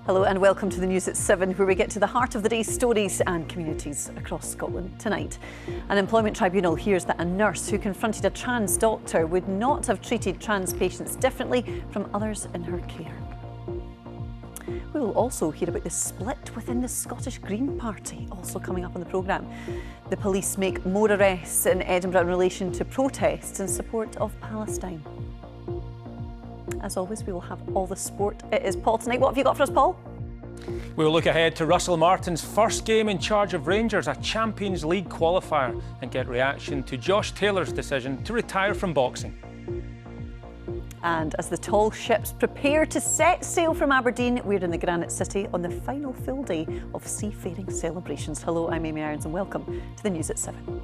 Hello and welcome to the news at 7, where we get to the heart of the day's stories and communities across Scotland. Tonight, an employment tribunal hears that a nurse who confronted a trans doctor would not have treated trans patients differently from others in her care. We will also hear about the split within the Scottish Green Party, also coming up on the programme. The police make more arrests in Edinburgh in relation to protests in support of Palestine. As always, we will have all the sport. It is Paul tonight. What have you got for us, Paul? We'll look ahead to Russell Martin's first game in charge of Rangers, a Champions League qualifier, and get reaction to Josh Taylor's decision to retire from boxing. And as the tall ships prepare to set sail from Aberdeen, we're in the Granite City on the final full day of seafaring celebrations. Hello, I'm Amy Irons and welcome to the news at 7.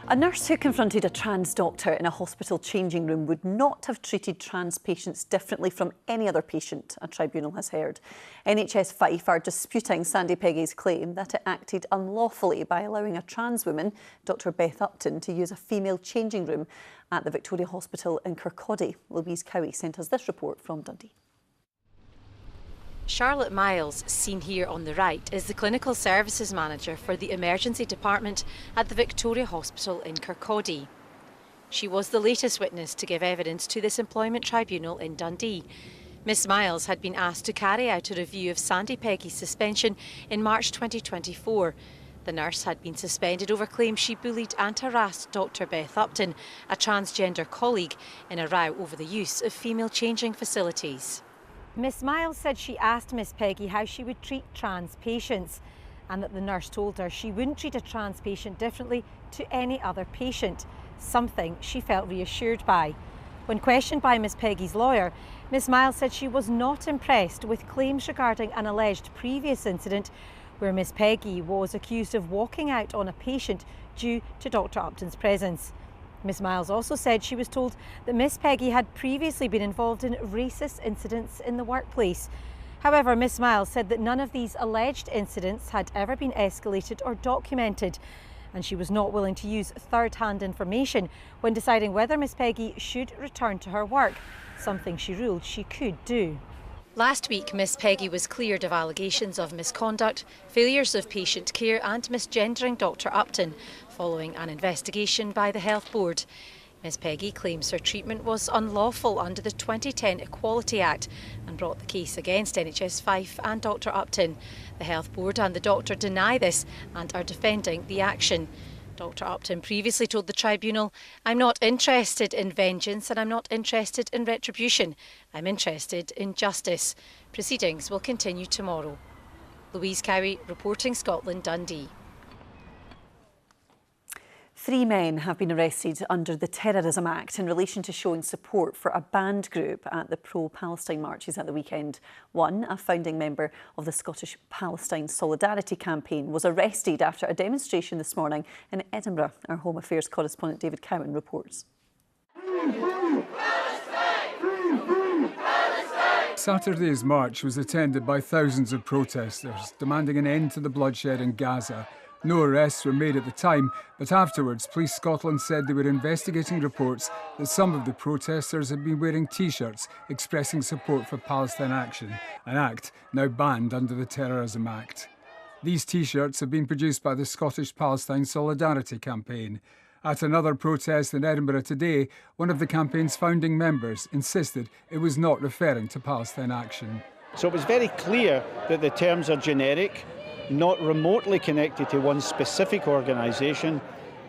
A nurse who confronted a trans doctor in a hospital changing room would not have treated trans patients differently from any other patient, a tribunal has heard. NHS Fife are disputing Sandy Peggy's claim that it acted unlawfully by allowing a trans woman, Dr Beth Upton, to use a female changing room at the Victoria Hospital in Kirkcaldy. Louise Cowie sent us this report from Dundee. Charlotte Miles, seen here on the right, is the Clinical Services Manager for the Emergency Department at the Victoria Hospital in Kirkcaldy. She was the latest witness to give evidence to this employment tribunal in Dundee. Miss Miles had been asked to carry out a review of Sandy Peggy's suspension in March 2024. The nurse had been suspended over claims she bullied and harassed Dr Beth Upton, a transgender colleague, in a row over the use of female changing facilities. Miss Miles said she asked Miss Peggy how she would treat trans patients and that the nurse told her she wouldn't treat a trans patient differently to any other patient, something she felt reassured by. When questioned by Miss Peggy's lawyer, Miss Miles said she was not impressed with claims regarding an alleged previous incident where Miss Peggy was accused of walking out on a patient due to Dr Upton's presence. Miss Miles also said she was told that Miss Peggy had previously been involved in racist incidents in the workplace. However, Miss Miles said that none of these alleged incidents had ever been escalated or documented, and she was not willing to use third-hand information when deciding whether Miss Peggy should return to her work, something she ruled she could do. Last week, Miss Peggy was cleared of allegations of misconduct, failures of patient care and misgendering Dr Upton, following an investigation by the Health Board. Miss Peggy claims her treatment was unlawful under the 2010 Equality Act and brought the case against NHS Fife and Dr Upton. The Health Board and the doctor deny this and are defending the action. Dr Upton previously told the tribunal, "I'm not interested in vengeance and I'm not interested in retribution. I'm interested in justice." Proceedings will continue tomorrow. Louise Cowie, reporting Scotland, Dundee. 3 men have been arrested under the Terrorism Act in relation to showing support for a banned group at the pro-Palestine marches at the weekend. One, a founding member of the Scottish Palestine Solidarity Campaign, was arrested after a demonstration this morning in Edinburgh. Our Home Affairs correspondent David Cowan reports. Saturday's march was attended by thousands of protesters, demanding an end to the bloodshed in Gaza. No arrests were made at the time, but afterwards Police Scotland said they were investigating reports that some of the protesters had been wearing T-shirts expressing support for Palestine Action, an act now banned under the Terrorism Act. These T-shirts have been produced by the Scottish Palestine Solidarity Campaign. At another protest in Edinburgh today, one of the campaign's founding members insisted it was not referring to Palestine Action. So it was very clear that the terms are generic, not remotely connected to one specific organisation,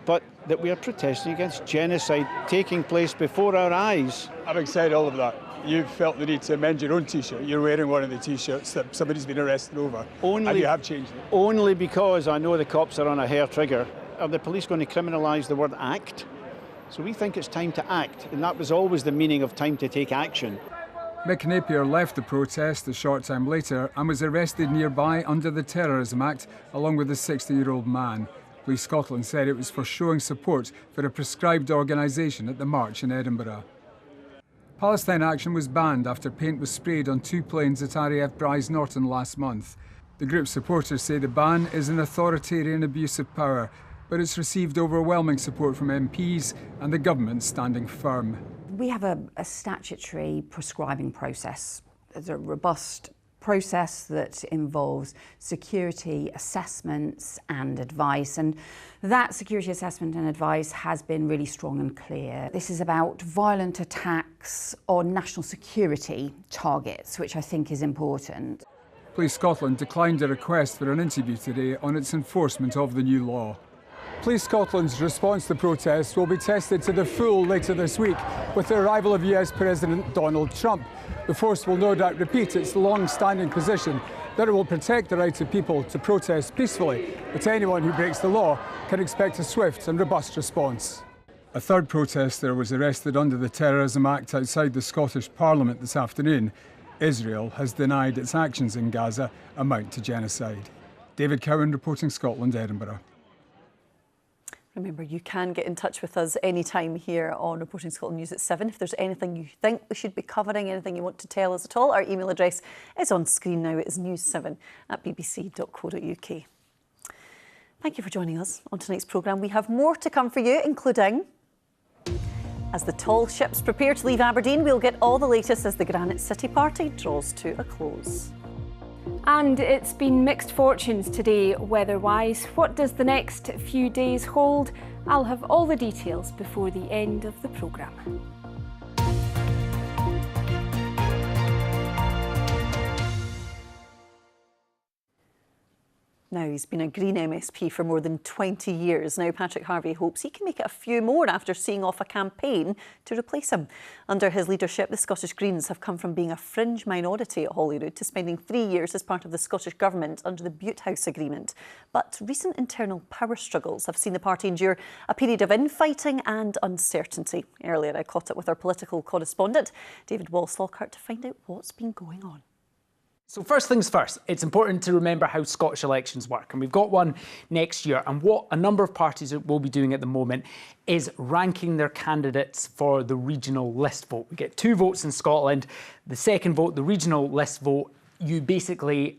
but that we are protesting against genocide taking place before our eyes. Having said all of that, you've felt the need to amend your own T-shirt. You're wearing one of the T-shirts that somebody's been arrested over, and you have changed it. Only because I know the cops are on a hair trigger. Are the police going to criminalise the word act? So we think it's time to act, and that was always the meaning of time to take action. Mick Napier left the protest a short time later and was arrested nearby under the Terrorism Act along with a 60-year-old man. Police Scotland said it was for showing support for a prescribed organisation at the march in Edinburgh. Palestine action was banned after paint was sprayed on 2 planes at RAF Bryce Norton last month. The group's supporters say the ban is an authoritarian abuse of power, but it's received overwhelming support from MPs and the government standing firm. We have a statutory prescribing process. It's a robust process that involves security assessments and advice, and that security assessment and advice has been really strong and clear. This is about violent attacks on national security targets, which I think is important. Police Scotland declined a request for an interview today on its enforcement of the new law. Police Scotland's response to protests will be tested to the full later this week with the arrival of US President Donald Trump. The force will no doubt repeat its long-standing position that it will protect the rights of people to protest peacefully, but anyone who breaks the law can expect a swift and robust response. A third protester was arrested under the Terrorism Act outside the Scottish Parliament this afternoon. Israel has denied its actions in Gaza amount to genocide. David Cowan reporting Scotland, Edinburgh. Remember, you can get in touch with us anytime here on Reporting Scotland News at 7. If there's anything you think we should be covering, anything you want to tell us at all, our email address is on screen now. It is news7@bbc.co.uk. Thank you for joining us on tonight's programme. We have more to come for you, including, as the tall ships prepare to leave Aberdeen, we'll get all the latest as the Granite City party draws to a close. And it's been mixed fortunes today, weather-wise. What does the next few days hold? I'll have all the details before the end of the programme. Now, he's been a Green MSP for more than 20 years. Now, Patrick Harvie hopes he can make it a few more after seeing off a campaign to replace him. Under his leadership, the Scottish Greens have come from being a fringe minority at Holyrood to spending 3 years as part of the Scottish Government under the Butte House Agreement. But recent internal power struggles have seen the party endure a period of infighting and uncertainty. Earlier, I caught up with our political correspondent, David Walls-Lockhart, to find out what's been going on. So first things first, it's important to remember how Scottish elections work, and we've got one next year, and what a number of parties will be doing at the moment is ranking their candidates for the regional list vote. We get 2 votes in Scotland. The second vote, the regional list vote,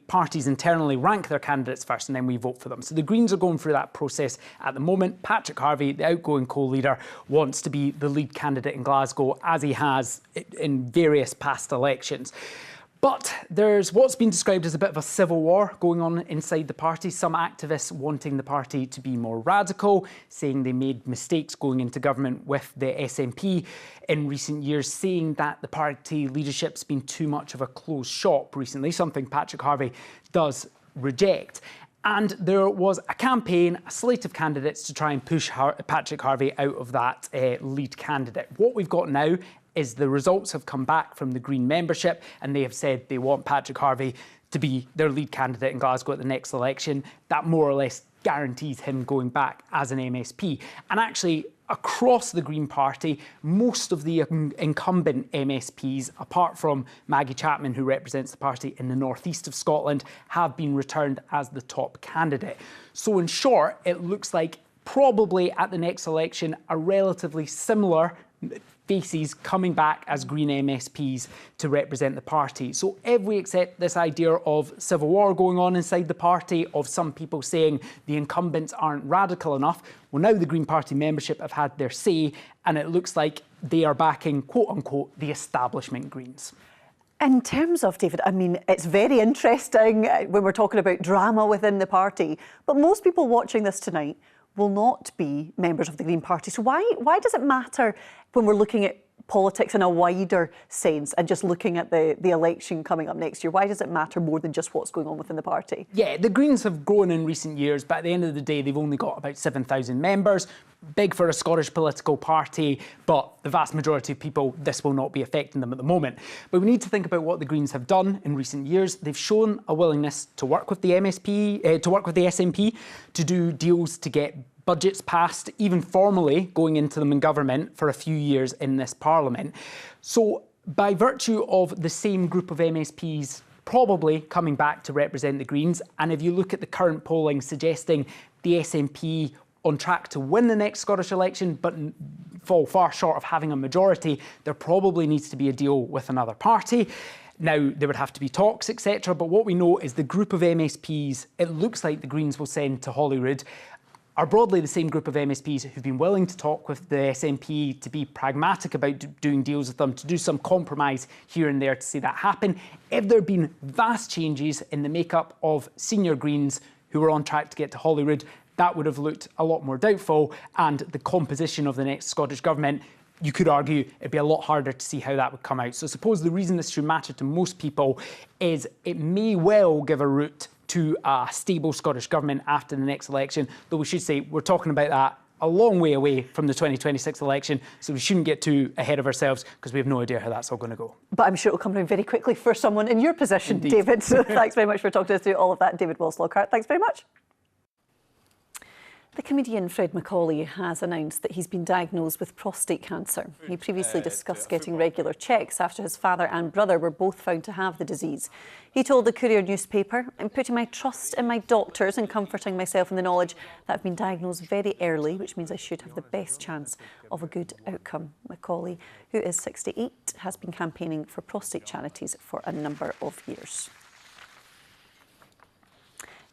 parties internally rank their candidates first and then we vote for them. So the Greens are going through that process at the moment. Patrick Harvie, the outgoing co-leader, wants to be the lead candidate in Glasgow, as he has in various past elections. But there's what's been described as a bit of a civil war going on inside the party. Some activists wanting the party to be more radical, saying they made mistakes going into government with the SNP in recent years, saying that the party leadership's been too much of a closed shop recently, something Patrick Harvie does reject. And there was a campaign, a slate of candidates to try and push Patrick Harvie out of that lead candidate. What we've got now is the results have come back from the Green membership, and they have said they want Patrick Harvie to be their lead candidate in Glasgow at the next election. That more or less guarantees him going back as an MSP. And actually, across the Green Party, most of the incumbent MSPs, apart from Maggie Chapman, who represents the party in the northeast of Scotland, have been returned as the top candidate. So in short, it looks like probably at the next election, a relatively similar faces coming back as Green MSPs to represent the party. So if we accept this idea of civil war going on inside the party, of some people saying the incumbents aren't radical enough, well, now the Green Party membership have had their say, and it looks like they are backing, quote unquote, the establishment Greens. In terms of, David, I mean, it's very interesting when we're talking about drama within the party, but most people watching this tonight will not be members of the Green Party. So why does it matter when we're looking at politics in a wider sense and just looking at the election coming up next year? Why does it matter more than just what's going on within the party? Yeah, the Greens have grown in recent years, but at the end of the day, they've only got about 7,000 members. Big for a Scottish political party, but the vast majority of people, this will not be affecting them at the moment. But we need to think about what the Greens have done in recent years. They've shown a willingness to work with the SNP, to do deals to get budgets passed, even formally going into them in government for a few years in this Parliament. So by virtue of the same group of MSPs probably coming back to represent the Greens, and if you look at the current polling suggesting the SNP on track to win the next Scottish election, but fall far short of having a majority, there probably needs to be a deal with another party. Now, there would have to be talks, etc. But what we know is the group of MSPs, it looks like the Greens will send to Holyrood, are broadly the same group of MSPs who've been willing to talk with the SNP, to be pragmatic about doing deals with them, to do some compromise here and there to see that happen. If there had been vast changes in the makeup of senior Greens who were on track to get to Holyrood, that would have looked a lot more doubtful, and the composition of the next Scottish Government, you could argue it'd be a lot harder to see how that would come out. So I suppose the reason this should matter to most people is it may well give a route to a stable Scottish Government after the next election, though we should say we're talking about that a long way away from the 2026 election, so we shouldn't get too ahead of ourselves because we have no idea how that's all going to go. But I'm sure it'll come around very quickly for someone in your position, Indeed. David. So thanks very much for talking to us through all of that, David Walsh-Lockhart. Thanks very much. The comedian Fred MacAulay has announced that he's been diagnosed with prostate cancer. He previously discussed getting regular checks after his father and brother were both found to have the disease. He told the Courier newspaper, "I'm putting my trust in my doctors and comforting myself in the knowledge that I've been diagnosed very early, which means I should have the best chance of a good outcome." MacAulay, who is 68, has been campaigning for prostate charities for a number of years.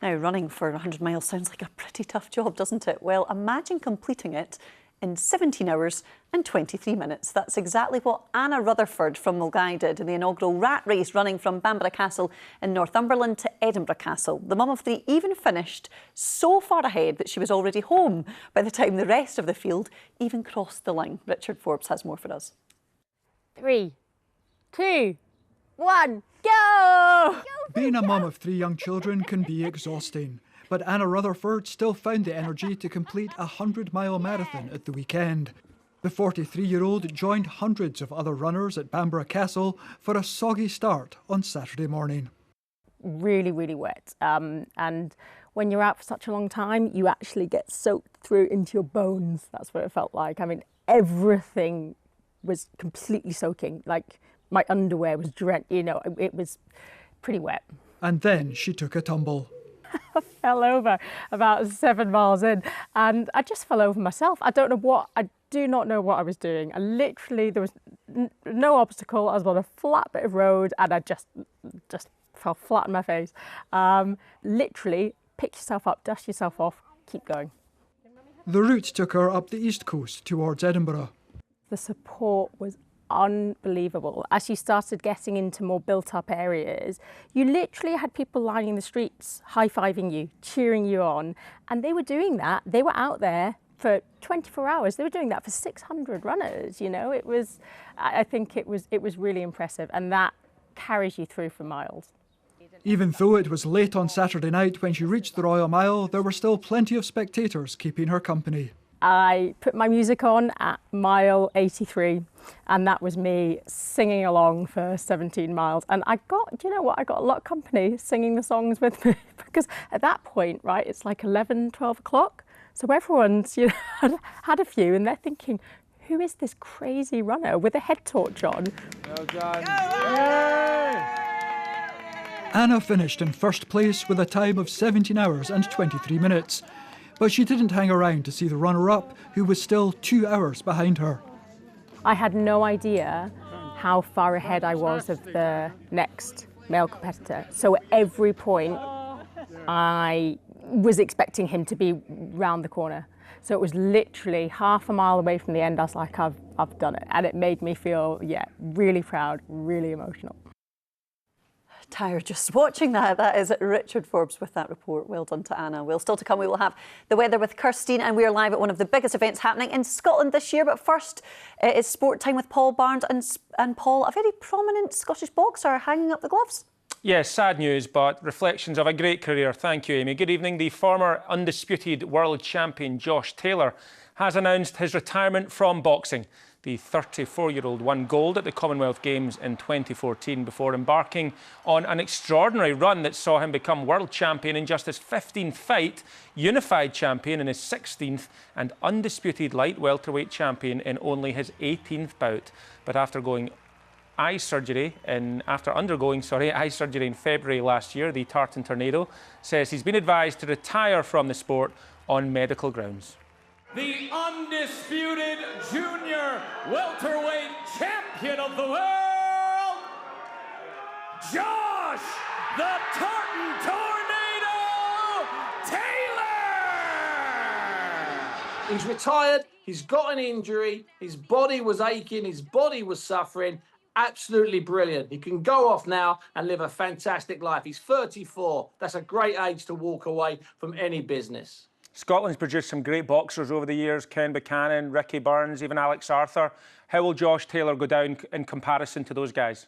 Now, running for 100 miles sounds like a pretty tough job, doesn't it? Well, imagine completing it in 17 hours and 23 minutes. That's exactly what Anna Rutherford from Mulgai did in the inaugural rat race running from Bamborough Castle in Northumberland to Edinburgh Castle. The mum of three even finished so far ahead that she was already home by the time the rest of the field even crossed the line. Richard Forbes has more for us. 3, 2, 1, go! Being a mum of three young children can be exhausting, but Anna Rutherford still found the energy to complete a 100-mile marathon at the weekend. The 43-year-old joined hundreds of other runners at Bamborough Castle for a soggy start on Saturday morning. Really, really wet. And when you're out for such a long time, you actually get soaked through into your bones. That's what it felt like. I mean, everything was completely soaking. Like, my underwear was drenched, you know, it was pretty wet. And then she took a tumble. I fell over about 7 miles in and I just fell over myself. I do not know what I was doing. There was no obstacle. I was on a flat bit of road and I just fell flat on my face. Literally, pick yourself up, dust yourself off, keep going. The route took her up the east coast towards Edinburgh. The support was unbelievable. As you started getting into more built-up areas, you literally had people lining the streets, high-fiving you, cheering you on, and they were doing that. They were out there for 24 hours. They were doing that for 600 runners. You know, I think it was really impressive, and that carries you through for miles. Even though it was late on Saturday night when she reached the Royal Mile, there were still plenty of spectators keeping her company. I put my music on at mile 83 and that was me singing along for 17 miles. And I got a lot of company singing the songs with me because at that point, right, it's like 11, 12 o'clock. So everyone's, had a few and they're thinking, who is this crazy runner with a head torch on? Well done. Anna finished in first place with a time of 17 hours and 23 minutes. But she didn't hang around to see the runner-up, who was still 2 hours behind her. I had no idea how far ahead I was of the next male competitor. So at every point, I was expecting him to be round the corner. So it was literally half a mile away from the end. I was like, I've done it. And it made me feel, really proud, really emotional. Tired just watching that. That is Richard Forbes with that report. Well done to Anna. Well, still to come, we will have the weather with Kirstine, and we are live at one of the biggest events happening in Scotland this year. But first, it's sport time with Paul Barnes. And Paul, a very prominent Scottish boxer, hanging up the gloves. Yes, sad news, but reflections of a great career. Thank you, Amy. Good evening. The former undisputed world champion Josh Taylor has announced his retirement from boxing. The 34-year-old won gold at the Commonwealth Games in 2014 before embarking on an extraordinary run that saw him become world champion in just his 15th fight, unified champion in his 16th, and undisputed light welterweight champion in only his 18th bout. But after undergoing eye surgery in February last year, the Tartan Tornado says he's been advised to retire from the sport on medical grounds. the undisputed junior welterweight champion of the world, Josh the Tartan Tornado Taylor! He's retired, he's got an injury, his body was aching, his body was suffering. Absolutely brilliant. He can go off now and live a fantastic life. He's 34. That's a great age to walk away from any business. Scotland's produced some great boxers over the years, Ken Buchanan, Ricky Burns, even Alex Arthur. How will Josh Taylor go down in comparison to those guys?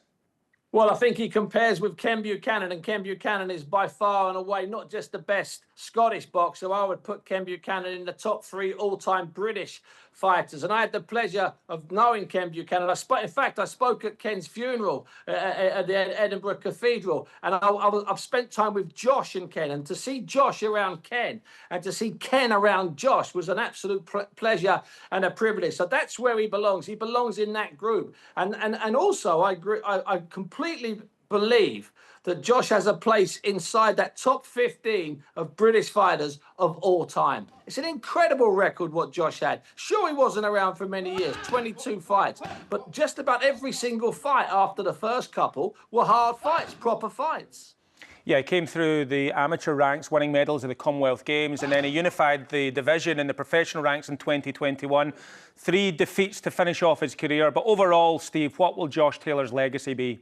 Well, I think he compares with Ken Buchanan, and Ken Buchanan is by far and away not just the best Scottish boxer. I would put Ken Buchanan in the top 3 all-time British fighters. And I had the pleasure of knowing Ken Buchanan. In fact, I spoke at Ken's funeral at the Edinburgh Cathedral, and I've spent time with Josh and Ken. And to see Josh around Ken and to see Ken around Josh was an absolute pleasure and a privilege. So that's where he belongs. He belongs in that group. And also, I completely believe that Josh has a place inside that top 15 of British fighters of all time. It's an incredible record what Josh had. Sure, he wasn't around for many years, 22 fights, but just about every single fight after the first couple were hard fights, proper fights. Yeah, he came through the amateur ranks, winning medals at the Commonwealth Games, and then he unified the division in the professional ranks in 2021. 3 defeats to finish off his career. But overall, Steve, what will Josh Taylor's legacy be?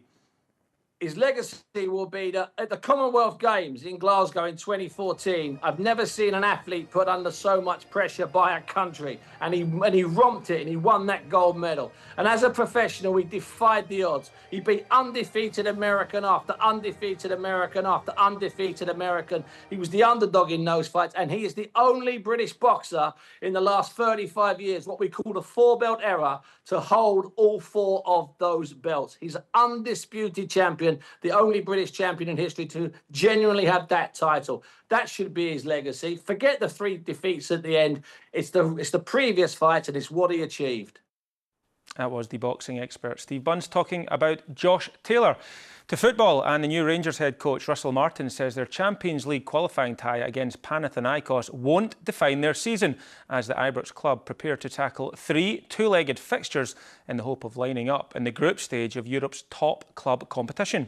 His legacy will be that at the Commonwealth Games in Glasgow in 2014, I've never seen an athlete put under so much pressure by a country. And he romped it and he won that gold medal. And as a professional, he defied the odds. He beat undefeated American after undefeated American after undefeated American. He was the underdog in those fights. And he is the only British boxer in the last 35 years, what we call the 4-belt era, to hold all 4 of those belts. He's an undisputed champion, the only British champion in history to genuinely have that title. That should be his legacy. Forget the 3 defeats at the end. It's the previous fight, and it's what he achieved. That was the boxing expert Steve Bunce talking about Josh Taylor. To football, and the new Rangers head coach Russell Martin says their Champions League qualifying tie against Panathinaikos won't define their season as the Ibrox club prepare to tackle 3 two-legged fixtures in the hope of lining up in the group stage of Europe's top club competition.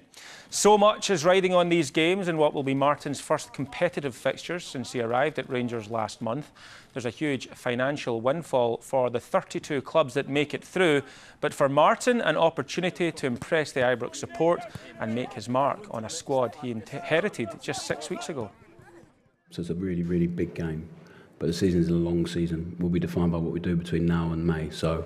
So much is riding on these games in what will be Martin's first competitive fixtures since he arrived at Rangers last month. There's a huge financial windfall for the 32 clubs that make it through, but for Martin, an opportunity to impress the Ibrox support and make his mark on a squad he inherited just 6 weeks ago. So it's a really, really big game, but the season is a long season. We'll be defined by what we do between now and May, so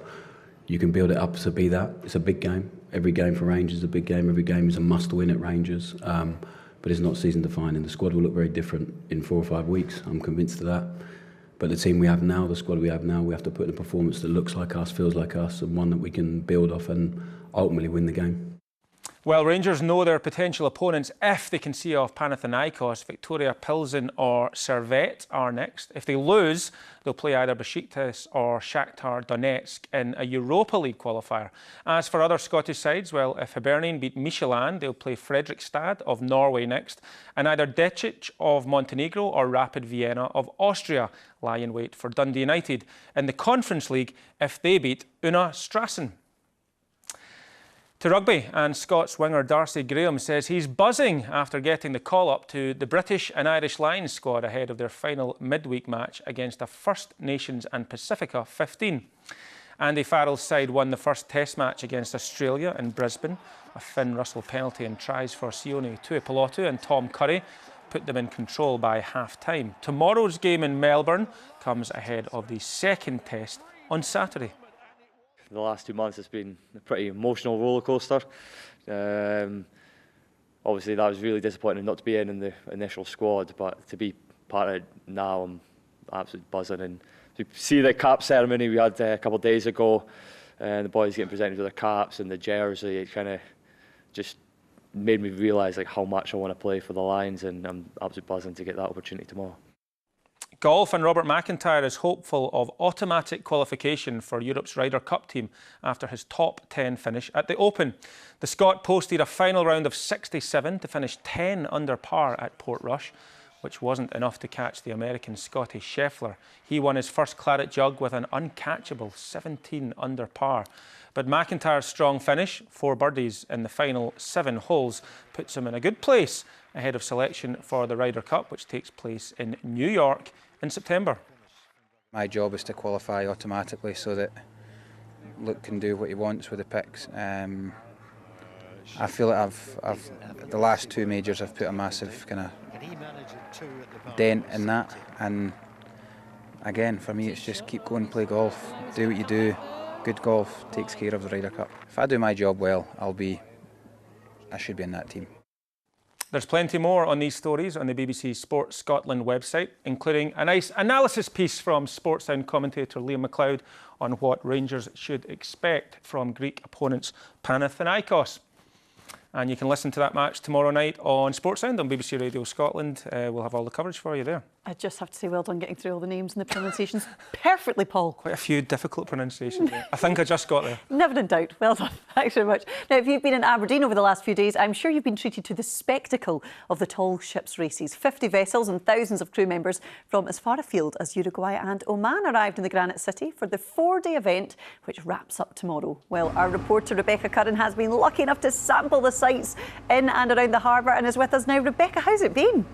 you can build it up to be that. It's a big game. Every game for Rangers is a big game. Every game is a must-win at Rangers, but it's not season-defining. The squad will look very different in 4 or 5 weeks. I'm convinced of that. But the team we have now, the squad we have now, we have to put in a performance that looks like us, feels like us, and one that we can build off and ultimately win the game. Well, Rangers know their potential opponents if they can see off Panathinaikos, Victoria Pilsen or Servette are next. If they lose, they'll play either Besiktas or Shakhtar Donetsk in a Europa League qualifier. As for other Scottish sides, well, if Aberdeen beat Michelin, they'll play Fredrikstad of Norway next, and either Decic of Montenegro or Rapid Vienna of Austria lie in wait for Dundee United in the Conference League if they beat Una Strassen. To rugby, and Scots winger Darcy Graham says he's buzzing after getting the call-up to the British and Irish Lions squad ahead of their final midweek match against a First Nations and Pacifica 15. Andy Farrell's side won the first Test match against Australia in Brisbane. A Finn Russell penalty and tries for Sione Tuipulotu and Tom Curry put them in control by half-time. Tomorrow's game in Melbourne comes ahead of the second Test on Saturday. The last 2 months it's been a pretty emotional roller coaster. Obviously that was really disappointing not to be in the initial squad, but to be part of it now, I'm absolutely buzzing. And to see the cap ceremony we had a couple of days ago, and the boys getting presented with their caps and the jersey, it kind of just made me realise like how much I want to play for the Lions, and I'm absolutely buzzing to get that opportunity tomorrow. Golf, and Robert MacIntyre is hopeful of automatic qualification for Europe's Ryder Cup team after his top 10 finish at the Open. The Scot posted a final round of 67 to finish 10 under par at Portrush. which wasn't enough to catch the American Scotty Scheffler. He won his first claret jug with an uncatchable 17 under par. But MacIntyre's strong finish, 4 birdies in the final 7 holes, puts him in a good place ahead of selection for the Ryder Cup, which takes place in New York in September. My job is to qualify automatically so that Luke can do what he wants with the picks. I feel like the last 2 majors I've put a massive kind of dent in that, and again for me it's just keep going, play golf, do what you do. Good golf takes care of the Ryder Cup. If I do my job well, I should be in that team. There's plenty more on these stories on the BBC Sports Scotland website, including a nice analysis piece from Sports Sound commentator Liam MacLeod on what Rangers should expect from Greek opponents Panathinaikos. And you can listen to that match tomorrow night on Sports Sound on BBC Radio Scotland. We'll have all the coverage for you there. I just have to say well done getting through all the names and the pronunciations perfectly, Paul. Quite a few difficult pronunciations there. I think I just got there. Never in doubt. Well done. Thanks very much. Now, if you've been in Aberdeen over the last few days, I'm sure you've been treated to the spectacle of the tall ships races. 50 vessels and thousands of crew members from as far afield as Uruguay and Oman arrived in the Granite City for the 4-day event, which wraps up tomorrow. Well, our reporter Rebecca Curran has been lucky enough to sample the sights in and around the harbour and is with us now. Rebecca, how's it been?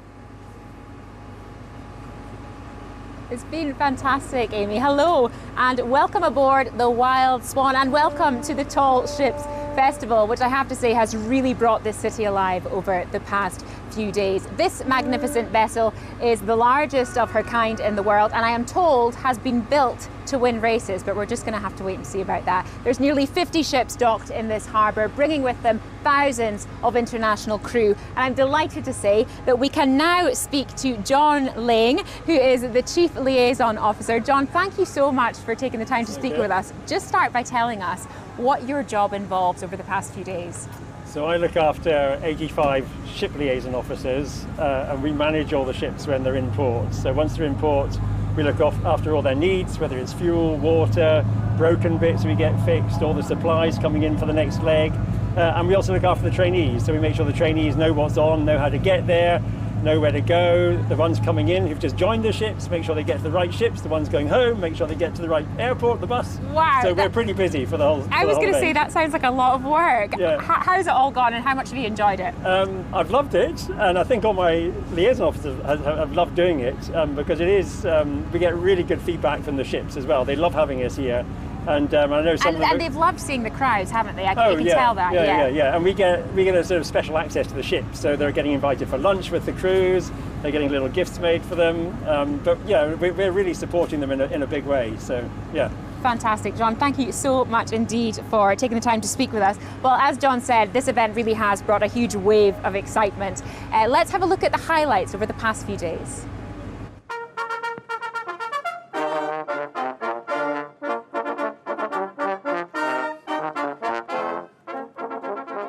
It's been fantastic, Amy. Hello and welcome aboard the Wild Swan, and welcome to the Tall Ships Festival, which I have to say has really brought this city alive over the past few days. This magnificent vessel is the largest of her kind in the world, and I am told has been built to win races, but we're just going to have to wait and see about that. There's nearly 50 ships docked in this harbour, bringing with them thousands of international crew. And I'm delighted to say that we can now speak to John Lang, who is the Chief Liaison Officer. John, thank you so much for taking the time to speak with us. Just start by telling us what your job involves over the past few days. So I look after 85 ship liaison officers, and we manage all the ships when they're in port. So once they're in port, we look after all their needs, whether it's fuel, water, broken bits we get fixed, all the supplies coming in for the next leg. And we also look after the trainees, so we make sure the trainees know what's on, know how to get there, know where to go. The ones coming in who've just joined the ships, make sure they get to the right ships. The ones going home, make sure they get to the right airport, the bus. Wow. So we're pretty busy for the whole I was going to say that sounds like a lot of work. Yeah. How's it all gone and how much have you enjoyed it? I've loved it, and I think all my liaison officers have loved doing it, because it is, we get really good feedback from the ships as well. They love having us here. And I know some of them. And they've loved seeing the crowds, haven't they? You can yeah, tell that. Yeah. And we get a sort of special access to the ship, so they're getting invited for lunch with the crews. They're getting little gifts made for them. But yeah, we're really supporting them in a big way. So yeah. Fantastic, John. Thank you so much indeed for taking the time to speak with us. Well, as John said, this event really has brought a huge wave of excitement. Let's have a look at the highlights over the past few days.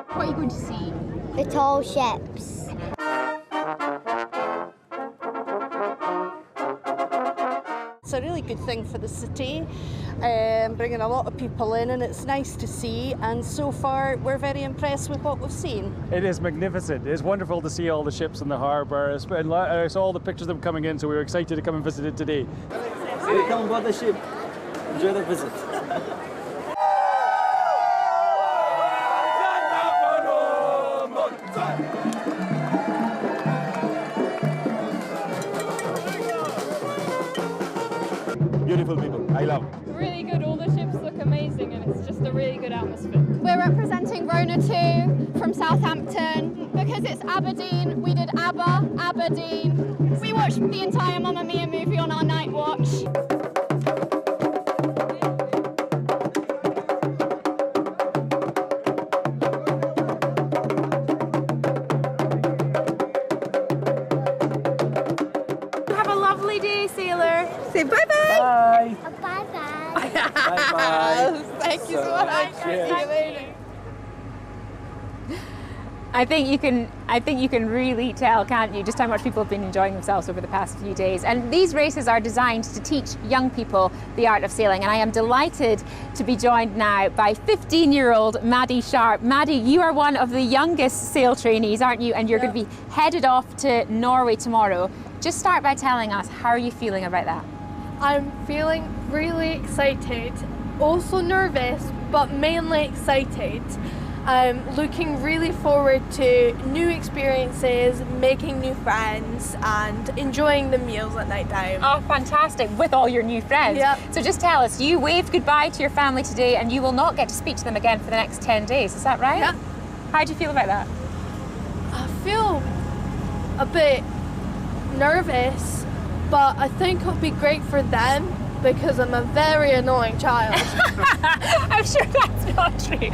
What are you going to see? The tall ships. It's a really good thing for the city, bringing a lot of people in, and it's nice to see, and so far we're very impressed with what we've seen. It is magnificent. It's wonderful to see all the ships in the harbour. I saw all the pictures of them coming in, so we were excited to come and visit it today. So come aboard the ship. Enjoy the visit. Beautiful people, I love it. Really good, all the ships look amazing and it's just a really good atmosphere. We're representing Rona 2 from Southampton. Because it's Aberdeen, we did Aberdeen. We watched the entire Mamma Mia movie on our night watch. Have a lovely day, sailor. Say bye-bye. Bye. Bye-bye. Bye-bye. Thank you so much. See you later. I think you can really tell, can't you, just how much people have been enjoying themselves over the past few days. And these races are designed to teach young people the art of sailing. And I am delighted to be joined now by 15-year-old Maddie Sharp. Maddie, you are one of the youngest sail trainees, aren't you? And you're going to be headed off to Norway tomorrow. Just start by telling us, how are you feeling about that? I'm feeling really excited, also nervous, but mainly excited. I'm looking really forward to new experiences, making new friends and enjoying the meals at night time. Oh, fantastic, with all your new friends. Yep. So just tell us, you waved goodbye to your family today and you will not get to speak to them again for the next 10 days, is that right? Yep. How do you feel about that? I feel a bit nervous, but I think it'll be great for them because I'm a very annoying child. I'm sure that's not true.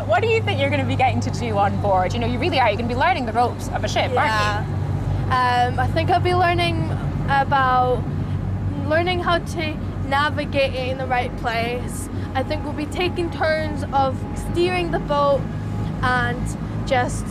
What do you think you're going to be getting to do on board? You know, you really are. You're going to be learning the ropes of a ship, aren't you? I think I'll be learning how to navigate it in the right place. I think we'll be taking turns of steering the boat and just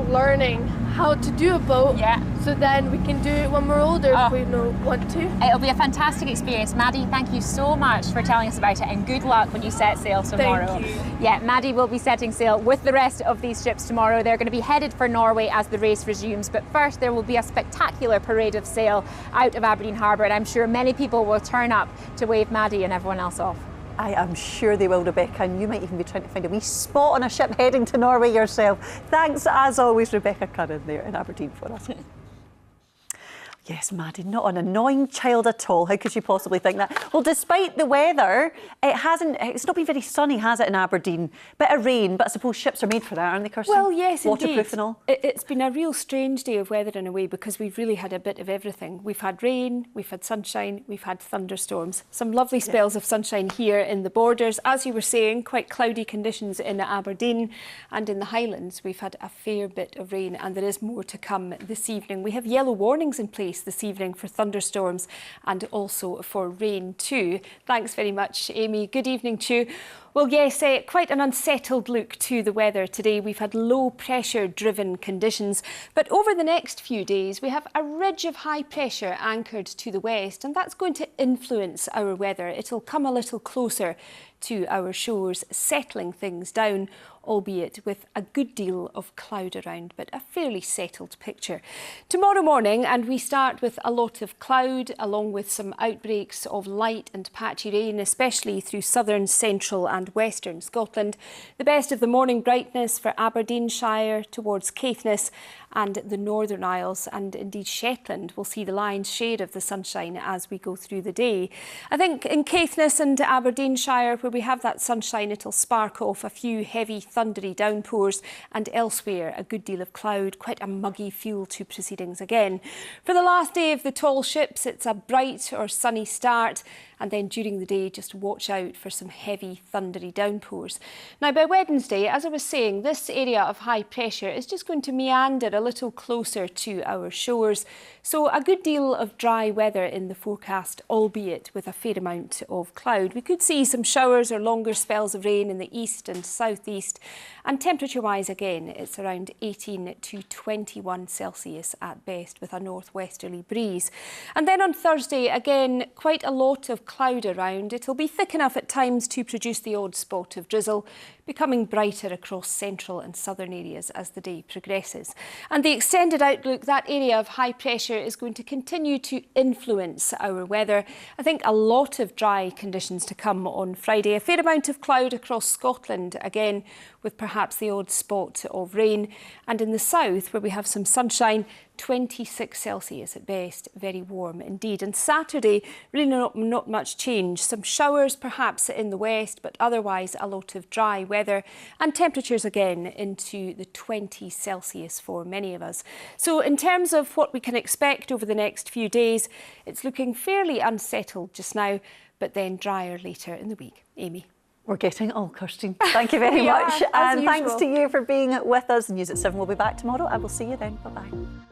learning how to do a boat, so then we can do it when we're older if we want to. It'll be a fantastic experience. Maddie, thank you so much for telling us about it, and good luck when you set sail tomorrow. Thank you. Yeah, Maddie will be setting sail with the rest of these ships tomorrow. They're going to be headed for Norway as the race resumes, but first there will be a spectacular parade of sail out of Aberdeen Harbour, and I'm sure many people will turn up to wave Maddie and everyone else off. I am sure they will, Rebecca, and you might even be trying to find a wee spot on a ship heading to Norway yourself. Thanks, as always, Rebecca Curran there in Aberdeen for us. Yes, Maddie, not an annoying child at all. How could you possibly think that? Well, despite the weather, it's not been very sunny, has it, in Aberdeen? Bit of rain, but I suppose ships are made for that, aren't they, Kirsten? Well, yes, Waterproof indeed. and all. It's been a real strange day of weather in a way, because we've really had a bit of everything. We've had rain, we've had sunshine, we've had thunderstorms. Some lovely spells of sunshine here in the borders. As you were saying, quite cloudy conditions in Aberdeen, and in the Highlands we've had a fair bit of rain, and there is more to come this evening. We have yellow warnings in place this evening for thunderstorms and also for rain too. Thanks very much, Amy. Good evening to you. Well, yes, quite an unsettled look to the weather today. We've had low pressure driven conditions, but over the next few days we have a ridge of high pressure anchored to the west, and that's going to influence our weather. It'll come a little closer to our shores, settling things down, albeit with a good deal of cloud around, but a fairly settled picture. Tomorrow morning, and we start with a lot of cloud, along with some outbreaks of light and patchy rain, especially through southern, central and western Scotland. The best of the morning brightness for Aberdeenshire towards Caithness and the Northern Isles, and indeed Shetland will see the lion's share of the sunshine as we go through the day. I think in Caithness and Aberdeenshire, where we have that sunshine, it'll spark off a few heavy thundery downpours, and elsewhere a good deal of cloud, quite a muggy feel to proceedings again. For the last day of the tall ships, it's a bright or sunny start, and then during the day just watch out for some heavy thundery downpours. Now by Wednesday, as I was saying, this area of high pressure is just going to meander a little closer to our shores, so a good deal of dry weather in the forecast, albeit with a fair amount of cloud. We could see some showers or longer spells of rain in the east and southeast, and temperature-wise again it's around 18 to 21 Celsius at best, with a northwesterly breeze. And then on Thursday, again quite a lot of cloud around. It'll be thick enough at times to produce the odd spot of drizzle, becoming brighter across central and southern areas as the day progresses. And the extended outlook, that area of high pressure is going to continue to influence our weather. I think a lot of dry conditions to come on Friday. A fair amount of cloud across Scotland again, with perhaps the odd spot of rain. And in the south, where we have some sunshine, 26 Celsius at best, very warm indeed. And Saturday, really not much change. Some showers perhaps in the west, but otherwise a lot of dry weather, and temperatures again into the 20 Celsius for many of us. So in terms of what we can expect over the next few days, it's looking fairly unsettled just now, but then drier later in the week. Amy. We're getting it all, Kirsten. Thank you very much. And thanks to you for being with us. News at 7 will be back tomorrow. I will see you then. Bye-bye.